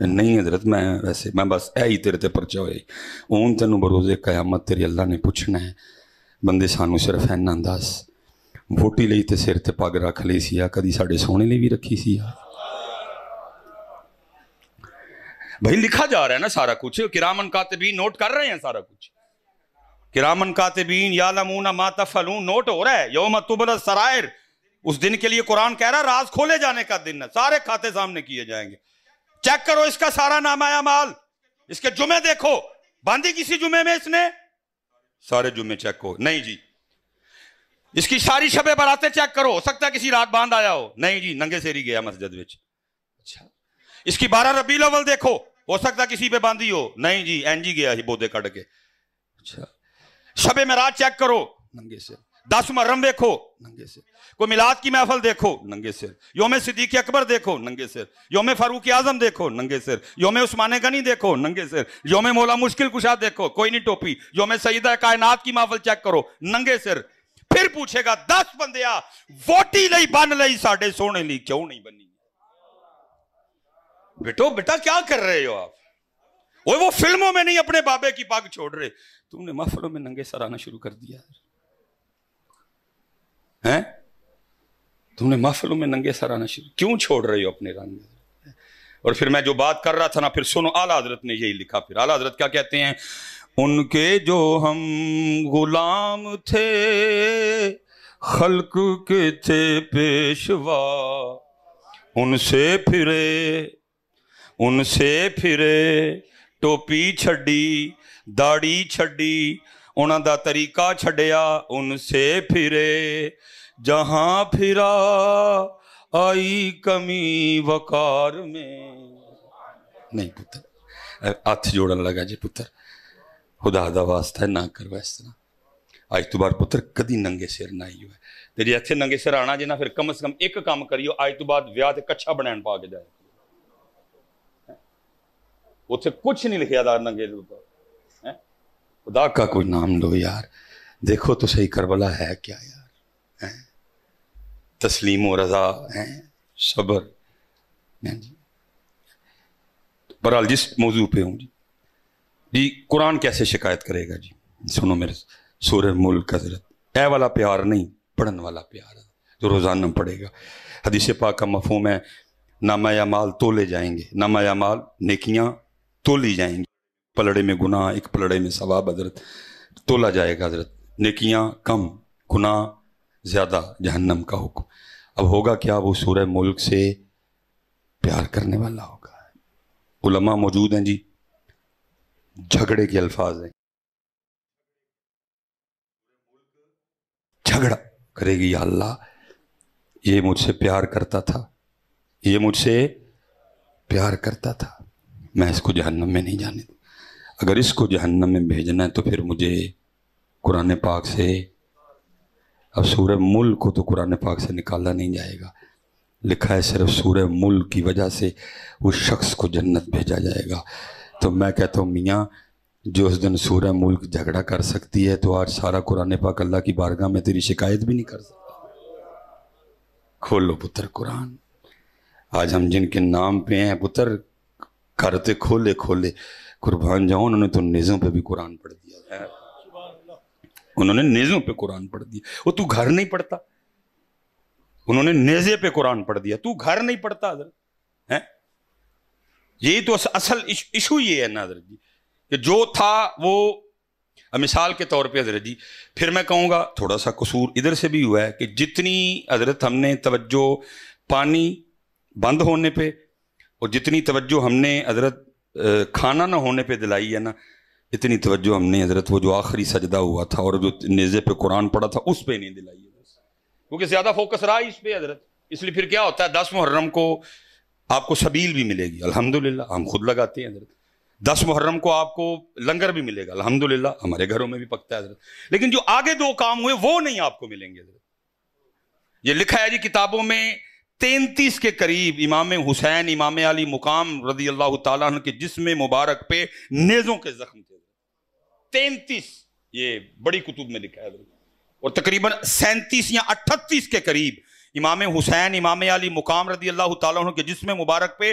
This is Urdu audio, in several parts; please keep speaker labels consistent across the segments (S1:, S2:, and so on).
S1: نہیں حضرت میں ویسے میں بس اے ہی تیرے تے پرچا ہوئے اون تینوں بروزے قیامت تیری اللہ نے پوچھنا ہے بندے سانو صرف اینا انداز ووٹی لئی تے سر تے پگ رکھ لئی سیا کدی ساڑے سونے لئی بھی رکھی سیا بھائی لکھا جا رہا ہے نا سارا کچھ کرامن کاتبین نوٹ کر رہے ہیں سارا کچھ کرامن کاتبین یعلمون ما تفعلون نوٹ ہو رہا ہے یوم تبلی السرائر اس دن کے لیے قرآن کہہ رہا ہے راز کھولے جانے کا دن ہے سارے کھاتے سامنے کیے جائیں گے چیک کرو اس کا سارا نامہ اعمال اس کے جمعے دیکھو باندھی کسی جمعے میں اس نے سارے جمعے چیک ہو نہیں جی اس کی ساری شب براتیں چیک کرو ہو سکتا ہے کسی رات باندھ آیا ہو نہیں جی ننگے سیری گیا مسجد وچ اچھا اس کی 12 ربیع الاول دیکھو ہو سکتا ہے کسی پہ باندھی ہو نہیں جی این جی گیا ہی بودے کٹ کے اچھا شب معراج چیک کرو ننگے سے 10 محرم دیکھو ننگے سے کوئی میلاد کی محفل دیکھو ننگے سر یوم صدیق اکبر دیکھو ننگے سر یوم فاروق اعظم دیکھو ننگے سر یوم عثمان غنی دیکھو ننگے سر یوم مولا مشکل کشا دیکھو کوئی نہیں ٹوپی یوم سیدہ کائنات کی محفل چیک کرو ننگے سر پھر پوچھے گا 10 بندیا ووٹی لئی بن لئی ساڑھے سونے لی کیوں نہیں بنی بیٹا کیا کر رہے ہو آپ وہ فلموں میں نہیں اپنے بابے کی پاگ چھوڑ رہے تم نے محفلوں میں ننگے سر آنا شروع کر دیا ہے تم نے محفلوں میں ننگے سر آنا شروع کیوں چھوڑ رہے ہو اپنے رنگ اور پھر میں جو بات کر رہا تھا نا پھر سنو اعلیٰ حضرت نے یہی لکھا پھر اعلیٰ حضرت کیا کہتے ہیں ان کے جو ہم غلام تھے خلق کے تھے پیشوا ان سے پھرے ٹوپی چھڑی داڑھی چھڑی انہاں دا طریقہ چھڑیا ان سے پھرے جہاں پھرا آئی کمی وقار میں نہیں پتر ہاتھ جوڑن لگا جی پتر خدا دا واسطہ ہے نہ کرو اس طرح آج تو بار پتر کدی ننگے سر نہ ہی ہوئے تیری اتھے ننگے سر آنا جی نا پھر کم از کم ایک کام کریو آج تو بعد ویاہ تے کچھا بنین پا کے جائے وہ تھے کچھ نہیں لکھیا دار ننگے دے خدا کا کوئی نام لو یار دیکھو تو صحیح کربلا ہے کیا یار تسلیم و رضا صبر جی برحال جس موضوع پہ ہوں جی قرآن کیسے شکایت کرے گا جی سنو میرے سورہ ملک حضرت اے والا پیار نہیں پڑھن والا پیار جو روزانہ پڑھے گا حدیث پاک کا مفہوم ہے نامہ اعمال تولے جائیں گے نامہ اعمال نیکیاں تولی جائیں گی پلڑے میں گناہ ایک پلڑے میں ثواب حضرت تولا جائے گا حضرت نیکیاں کم گناہ زیادہ جہنم کا حکم اب ہوگا کیا وہ سورہ ملک سے پیار کرنے والا ہوگا علماء موجود ہیں جی جھگڑے کے الفاظ ہیں جھگڑا کرے گی یا اللہ یہ مجھ سے پیار کرتا تھا یہ مجھ سے پیار کرتا تھا میں اس کو جہنم میں نہیں جانے دوں اگر اس کو جہنم میں بھیجنا ہے تو پھر مجھے قرآن پاک سے اب سورہ ملک کو تو قرآن پاک سے نکالا نہیں جائے گا لکھا ہے صرف سورہ ملک کی وجہ سے اس شخص کو جنت بھیجا جائے گا تو میں کہتا ہوں میاں جو اس دن سورہ ملک جھگڑا کر سکتی ہے تو آج سارا قرآن پاک اللہ کی بارگاہ میں تیری شکایت بھی نہیں کر سکتا کھولو پتر قرآن آج ہم جن کے نام پہ ہیں پتر کرتے کھولے قربان جاؤں انہوں نے تو نیزوں پہ بھی قرآن پڑھ دیا انہوں نے نیزوں پہ قرآن پڑھ دیا وہ تو گھر نہیں پڑھتا انہوں نے نیزے پہ قرآن پڑھ دیا تو گھر نہیں پڑھتا حضرت یہی تو اصل ایشو یہ ہے نا حضرت جی کہ جو تھا وہ مثال کے طور پہ حضرت جی پھر میں کہوں گا تھوڑا سا قصور ادھر سے بھی ہوا ہے کہ جتنی حضرت ہم نے توجہ پانی بند ہونے پہ اور جتنی توجہ ہم نے حضرت کھانا نہ ہونے پہ دلائی ہے نا اتنی توجہ ہم نے حضرت وہ جو آخری سجدہ ہوا تھا اور جو نیزے پہ قرآن پڑھا تھا اس پہ نہیں دلائی ہے کیونکہ زیادہ فوکس رہا اس پہ حضرت اس لیے پھر کیا ہوتا ہے 10 محرم کو آپ کو سبیل بھی ملے گی الحمدللہ ہم خود لگاتے ہیں حضرت 10 محرم کو آپ کو لنگر بھی ملے گا الحمدللہ ہمارے گھروں میں بھی پکتا ہے حضرت لیکن جو آگے 2 کام ہوئے وہ نہیں آپ کو ملیں گے حضرت یہ لکھا ہے جی کتابوں میں 33 کے قریب امام حسین امام علی مقام رضی اللہ تعالیٰ عنہ کے جسم مبارک پہ نیزوں کے زخم تھے 33 یہ بڑی کتب میں لکھا ہے حضرت اور تقریباً 37 یا 38 کے قریب امام حسین امام علی مقام رضی اللہ تعالیٰ عنہ کے جسم مبارک پہ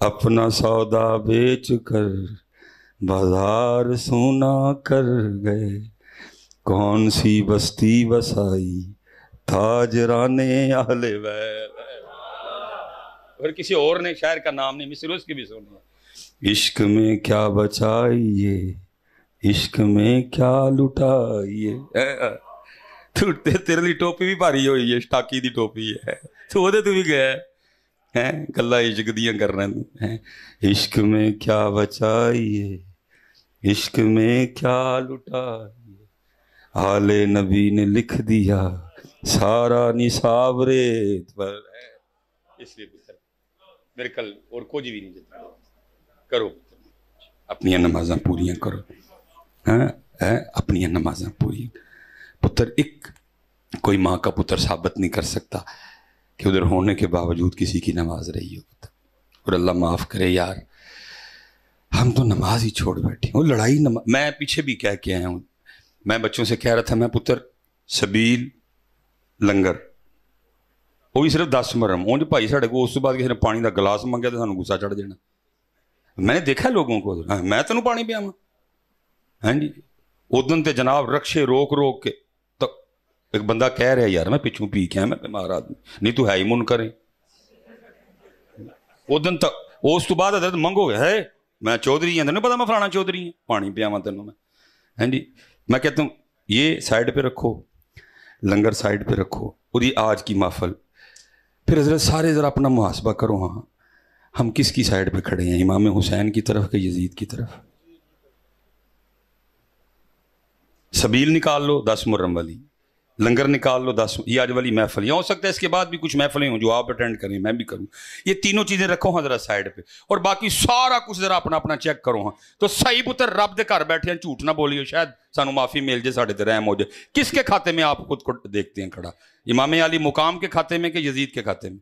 S1: اپنا سودا بیچ کر بازار سونا کر گئے، کون سی بستی بسائی تاجران اہل بیت۔ اور کسی اور نے شاعر کا نام نہیں، مصر اس کی بھی سنی، عشق میں کیا بچائیے، عشق میں کیا لٹائیے۔ تیرے لی ٹوپی بھی بھاری ہوئی ہے، سٹاکی دی ٹوپی ہے، تو وہ تو بھی گیا ہے گلا عشق دیاں کر رہے ہیں۔ عشق میں کیا بچائیے، عشق میں کیا لٹائیے، آل نبی نے لکھ دیا سارا نصاب ریت پر ہے۔ اس لیے میرے کل اور کوئی بھی نہیں جاتا، کرو اپنی نمازاں پوریاں کرو، اپنی نمازاں پوری۔ پتر ایک کوئی ماں کا پتر ثابت نہیں کر سکتا کہ ادھر ہونے کے باوجود کسی کی نماز رہی ہو پتر۔ اور اللہ معاف کرے یار، ہم تو نماز ہی چھوڑ بیٹھے، وہ لڑائی میں پیچھے بھی کہہ کے آیا ہوں، میں بچوں سے کہہ رہا تھا، میں پتر سبیل لنگر وہ بھی صرف 10 مرم، اونج بھائی ساڑھے کو اس بعد کسی نے پانی دا گلاس منگیا تو سانوں غصہ چڑھ جانا۔ میں نے دیکھا لوگوں کو، میں تینوں پانی پیاواں؟ ہاں جی، ادن تے جناب رکشے روک روک کے، تو ایک بندہ کہہ رہا ہے یار میں پچھوں پی کے آیا، میں بیمار آدمی، نہیں تو ہے ہی منکر ہے۔ ادن تک اس تو بعد حضرت منگو گے ہے میں چودھری ہیں، نہیں پتا میں فلانا چودھری ہیں، پانی پیاواں تینوں میں؟ ہاں جی، میں کہتا ہوں یہ سائڈ پہ رکھو، لنگر سائڈ پہ رکھو، اور یہ آج کی محفل، پھر حضرت سارے ذرا اپنا محاسبہ کرو، ہاں ہم کس کی سائڈ پہ کھڑے ہیں، امام حسین کی طرف کہ یزید کی طرف؟ سبیل نکال لو 10 محرم والی، لنگر نکال لو 10، یہ آج والی محفل، یہ ہو سکتا ہے اس کے بعد بھی کچھ محفلیں ہوں جو آپ اٹینڈ کریں، میں بھی کروں، یہ تینوں چیزیں رکھو ہاں ذرا سائڈ پہ، اور باقی سارا کچھ ذرا اپنا اپنا چیک کرو ہاں۔ تو صحیح پتر رب دے گھر بیٹھے ہیں، جھوٹ نہ بولیو، شاید سانو معافی مل جائے، ساڑھے تے رحم ہو جائے۔ کس کے کھاتے میں آپ خود کو دیکھتے ہیں کھڑا، امام علی مقام کے کھاتے میں کہ یزید کے کھاتے میں؟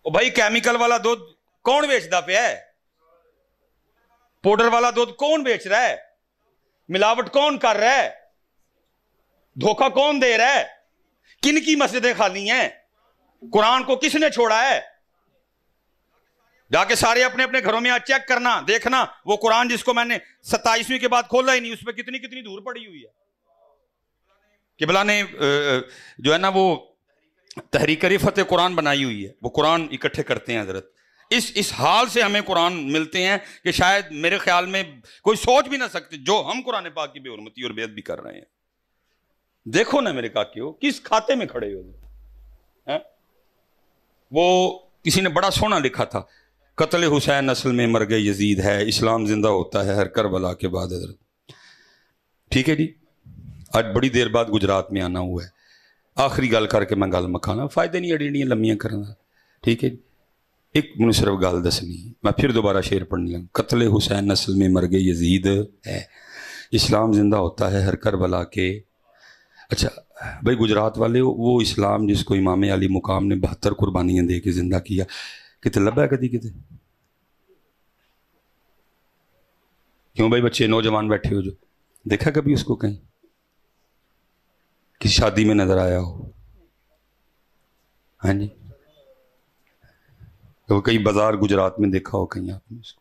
S1: او بھائی کیمیکل والا دودھ کون بیچتا پہ ہے؟ پاؤڈر والا دودھ کون بیچ رہا ہے؟ ملاوٹ کون کر رہا ہے؟ دھوکہ کون دے رہا ہے؟ کن کی مسجدیں خالی ہیں؟ قرآن کو کس نے چھوڑا ہے؟ جا کے سارے اپنے اپنے گھروں میں آج چیک کرنا، دیکھنا وہ قرآن جس کو میں نے 27ویں کے بعد کھولا ہی نہیں، اس پہ کتنی کتنی دور پڑی ہوئی ہے۔ قبلہ نے جو ہے نا وہ تحریک رفعت قرآن بنائی ہوئی ہے، وہ قرآن اکٹھے کرتے ہیں حضرت، اس حال سے ہمیں قرآن ملتے ہیں کہ شاید میرے خیال میں کوئی سوچ بھی نہ سکتے جو ہم قرآن پاک کی بے حرمتی اور بیعت بھی کر رہے ہیں۔ دیکھو نا میرے کاکیو کس کھاتے میں کھڑے ہو۔ وہ کسی نے بڑا سونا لکھا تھا، قتل حسین اصل میں مرگ یزید ہے، اسلام زندہ ہوتا ہے ہر کربلا کے بعد حضرت۔ ٹھیک ہے جی، آج بڑی دیر بعد گجرات میں آنا ہوا ہے، آخری گل کر کے میں گل مکھانا، فائدے نہیں اڑیڑیاں لمیاں کرنا، ٹھیک ہے جی۔ ایک منو صرف گل دسنی، میں پھر دوبارہ شعر پڑھنے لگا، قتل حسین اصل میں مرگ یزید ہے، اسلام زندہ ہوتا ہے ہر کربلا کے۔ اچھا بھائی گجرات والے وہ اسلام جس کو امام علی مقام نے 72 قربانیاں دے کے زندہ کیا، کتے لبا ہے کدی کتے؟ کیوں بھائی بچے نوجوان بیٹھے ہو جو دیکھا کبھی اس کو کہیں کسی شادی میں نظر آیا ہو؟ ہاں جی، وہ کئی بازار گجرات میں دیکھا ہو کہیں آپ نے اس کو؟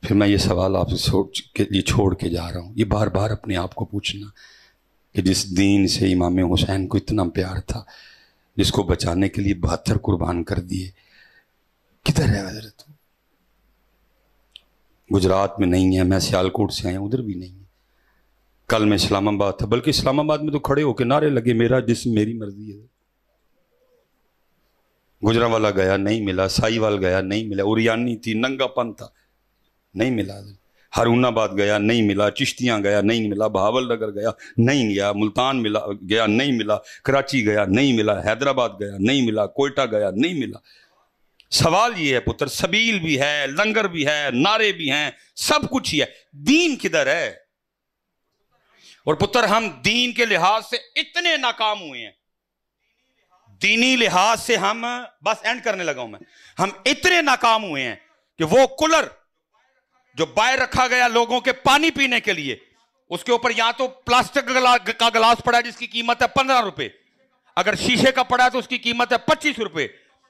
S1: پھر میں یہ سوال آپ سے چھوڑ کے جا رہا ہوں، یہ بار بار اپنے آپ کو پوچھنا کہ جس دین سے امام حسین کو اتنا پیار تھا، جس کو بچانے کے لیے 72 قربان کر دیے، کدھر ہے حضرت؟ گجرات میں نہیں ہے، میں سیالکوٹ سے آیا ہوں، ادھر بھی نہیں ہے۔ کل میں اسلام آباد تھا، بلکہ اسلام آباد میں تو کھڑے ہو کے نعرے لگے میرا جسم میری مرضی ہے۔ گجرانوالا گیا نہیں ملا، سائی وال گیا نہیں ملا، اوریانی تھی، ننگا پن تھا نہیں ملا، ہارون آباد گیا نہیں ملا، چشتیاں گیا نہیں ملا، بہاول نگر گیا نہیں گیا، ملتان گیا نہیں ملا، کراچی گیا نہیں ملا، حیدرآباد گیا نہیں ملا، کوئٹہ گیا نہیں ملا۔ سوال یہ ہے پتر، سبیل بھی ہے، لنگر بھی ہے، نعرے بھی ہیں، سب کچھ ہی ہے، دین کدھر ہے؟ اور پتر ہم دین کے لحاظ سے اتنے ناکام ہوئے ہیں، دینی لحاظ سے ہم، بس اینڈ کرنے لگا ہوں میں، ہم اتنے ناکام ہوئے ہیں کہ وہ کولر جو باہر رکھا گیا لوگوں کے پانی پینے کے لیے، اس کے اوپر یا تو پلاسٹک کا گلاس پڑا ہے جس کی قیمت ہے 15 روپے، اگر شیشے کا پڑا ہے تو اس کی قیمت ہے 25 روپے،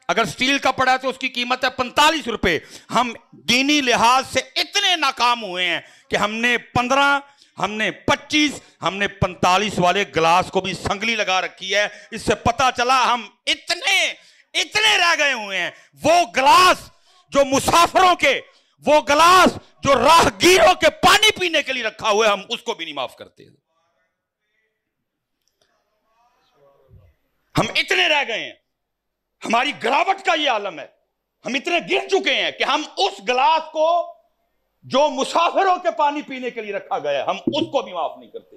S1: اگر سٹیل کا پڑا ہے تو اس کی قیمت ہے 45 روپے۔ ہم دینی لحاظ سے اتنے ناکام ہوئے ہیں کہ ہم نے 15، ہم نے 25، ہم نے 45 والے گلاس کو بھی سنگلی لگا رکھی ہے۔ اس سے پتا چلا ہم اتنے رہ گئے ہوئے ہیں۔ وہ گلاس جو مسافروں کے، وہ گلاس جو راہگیروں کے پانی پینے کے لیے رکھا ہوا ہے، ہم اس کو بھی نہیں معاف کرتے۔ ہم اتنے رہ گئے ہیں، ہماری گراوٹ کا یہ عالم ہے، ہم اتنے گر چکے ہیں کہ ہم اس گلاس کو جو مسافروں کے پانی پینے کے لیے رکھا گیا ہے، ہم اس کو بھی معاف نہیں کرتے۔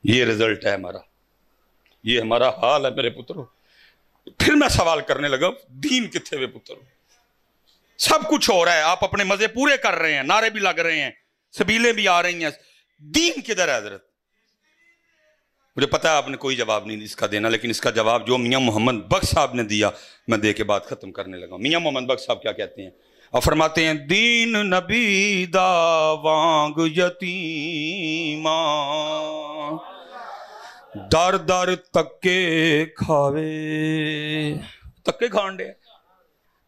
S1: یہ رزلٹ ہے ہمارا، یہ ہمارا حال ہے میرے پترو۔ پھر میں سوال کرنے لگا، دین کتنے ہوئے پترو؟ سب کچھ ہو رہا ہے، آپ اپنے مزے پورے کر رہے ہیں، نعرے بھی لگ رہے ہیں، سبیلیں بھی آ رہی ہیں، دین کدھر ہے حضرت؟ مجھے پتا ہے آپ نے کوئی جواب نہیں اس کا دینا، لیکن اس کا جواب جو میاں محمد بخش صاحب نے دیا میں دے کے بعد ختم کرنے لگا۔ میاں محمد بخش صاحب کیا کہتے ہیں؟ اور فرماتے ہیں، دین نبی دا وانگ یتیماں در در تکے کھاوے۔ تکے کھانڈے،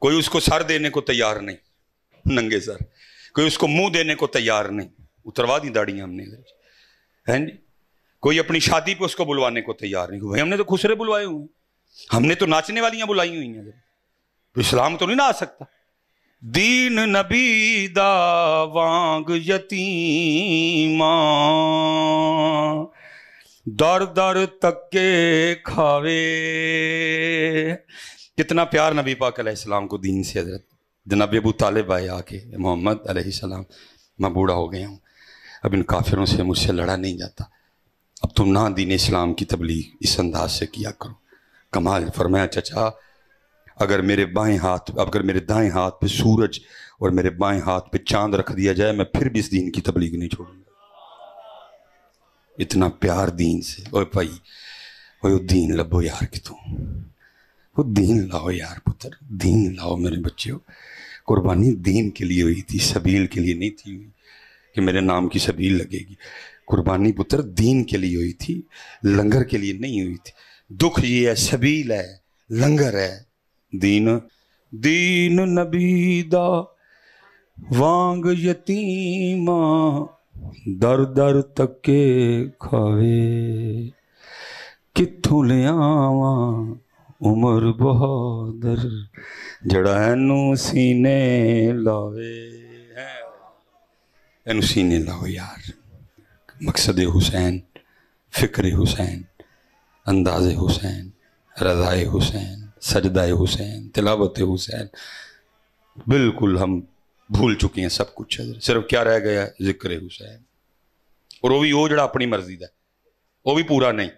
S1: کوئی اس کو سر دینے کو تیار نہیں، ننگے سر، کوئی اس کو منہ دینے کو تیار نہیں، اتروا دی داڑیاں ہم نے ہیں جی۔ کوئی اپنی شادی پہ اس کو بلوانے کو تیار نہیں، بھائی ہم نے تو خسرے بلوائے ہوئے ہیں، ہم نے تو ناچنے والیاں بلائی ہوئی ہیں، تو اسلام تو نہیں نہ آ سکتا۔ دین نبی دا وانگ یتیماں در در تکے کھاوے۔ کتنا پیار نبی پاک علیہ السلام کو دین سے حضرت۔ جناب ابو طالب آئے آ کے، محمد علیہ السلام میں بوڑھا ہو گیا ہوں، اب ان کافروں سے مجھ سے لڑا نہیں جاتا، اب تم نہ دین اسلام کی تبلیغ اس انداز سے کیا کرو۔ کمال فرمایا، چچا اگر میرے دائیں ہاتھ پہ سورج اور میرے بائیں ہاتھ پہ چاند رکھ دیا جائے، میں پھر بھی اس دین کی تبلیغ نہیں چھوڑوں گا۔ اتنا پیار دین سے۔ اوے بھائی، وہ دین لبو یار کی تو، وہ دین لاؤ یار پتر، دین لاؤ میرے بچیوں۔ قربانی دین کے لیے ہوئی تھی، سبیل کے لیے نہیں تھی ہوئی کہ میرے نام کی سبیل لگے گی۔ قربانی پتر دین کے لیے ہوئی تھی، لنگر کے لیے نہیں ہوئی تھی۔ دکھ یہ ہے، سبیل ہے، لنگر ہے۔ دین نبی دا وانگ یتیماں در در تکے کھاوے۔ کتھوں لے آواں عمر بہادر جڑا اینو سینے لاوے۔ اینو سینے لاؤ یار۔ مقصد حسین، فکر حسین، انداز حسین، رضائے حسین، سجدہ حسین، تلاوت حسین، بالکل ہم بھول چکے ہیں سب کچھ۔ صرف کیا رہ گیا؟ ذکر حسین، اور وہ بھی وہ جڑا اپنی مرضی دا، وہ بھی پورا نہیں۔